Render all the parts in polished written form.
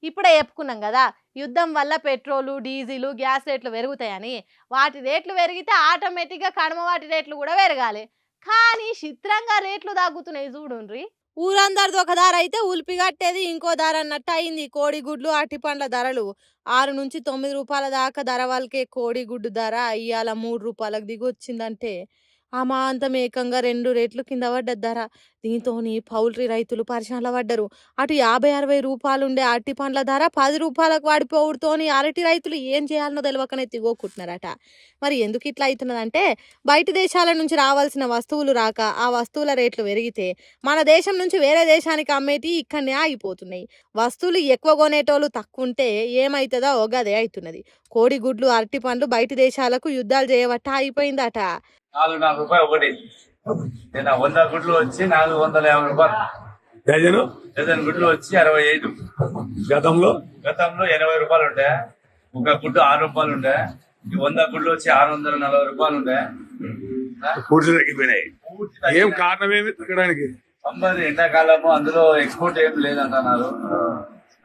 ఇప్పుడే చెప్పుకున్నాం కదా, యుద్ధం వల్ల పెట్రోలు, డీజిలు, గ్యాస్ రేట్లు పెరుగుతాయని. వాటి రేట్లు పెరిగితే ఆటోమేటిక్‌గా కడమ వాటి రేట్లు కూడా పెరగాలి. కానీ చిత్రంగా రేట్లు తగ్గుతున్నాయి చూడుండ్రి. ఊరందరిది ఒక ధర అయితే ఉలిపి కట్టేది ఇంకో ధర అన్నట్టు అయింది. కోడిగుడ్లు, అరటిపండ్ల ధరలు 6-9 రూపాయల దాకా ధర వాళ్ళకే కోడిగుడ్డు ధర ఇవాళ 3 రూపాయలకు దిగొచ్చిందంటే అమాంతం ఏకంగా 2 రేట్లు కింద పడ్డది ధర. దీంతోని పౌల్ట్రీ రైతులు పరిశానల పడ్డరు. అటు 50-60 రూపాయలుండే అరటి పండ్ల ధర 10 రూపాయలకు పడిపోవుడుతోని అరటి రైతులు ఏం చేయాలనో తెలియకనే తిగోకుంటున్నారట. మరి ఎందుకు ఇట్లా అవుతున్నదంటే, బయట దేశాల నుంచి రావాల్సిన వస్తువులు రాక ఆ వస్తువుల రేట్లు పెరిగితే మన దేశం నుంచి వేరే దేశానికి అమ్మేటి ఇక్కడనే ఆగిపోతున్నాయి. వస్తువులు ఎక్కువ కొనేటోళ్ళు తక్కువ ఉంటే ఏమవుతుందో గదే అవుతున్నది. కోడిగుడ్లు, అరటి పండ్లు బయట దేశాలకు యుద్ధాలు చేయబట్ట అయిపోయిందట. 4 రూపాయలు ఒకటి. నేను 100 గుడ్లు వచ్చి 450 రూపాయలు డజను. డజన్ గుడ్లు వచ్చి 65. గతంలో 80 రూపాయలు ఉండే. ఒక గుడ్డు 6 రూపాయలు ఉండే. 100 గుడ్లు వచ్చి 640 రూపాయలు ఉండే. పూర్తి తగ్గిపోయినాయి. ఏం కారణం ఏమి తగ్గడానికి? సమ్మర్ ఎండాకాలము, అందులో ఎక్స్పోర్ట్ ఏం లేదంటున్నారు.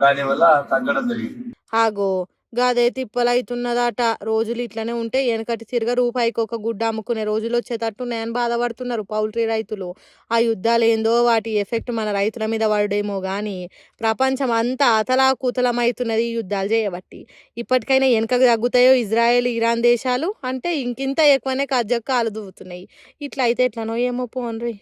దానివల్ల తగ్గడం జరిగింది. ఆగో గదే తిప్పలైతున్నదట. రోజులు ఇట్లనే ఉంటే వెనకటి తిరగ రూపాయికి ఒక గుడ్డ అమ్ముకునే రోజులు వచ్చేటట్టున్నాయని బాధపడుతున్నారు పౌల్ట్రీ రైతులు. ఆ యుద్ధాలు ఏందో వాటి ఎఫెక్ట్ మన రైతుల మీద పడేమో కానీ ప్రపంచం అంతా అతలాకుతలమవుతున్నది ఈ యుద్ధాలు చేయబట్టి. ఇప్పటికైనా వెనకకు తగ్గుతాయో ఇజ్రాయెల్, ఇరాన్ దేశాలు అంటే ఇంకింత ఎక్కువనే కజ్జకు కాలు దువ్వుతున్నాయి. ఇట్లా అయితే ఎట్లనో ఏమో పోన్రి.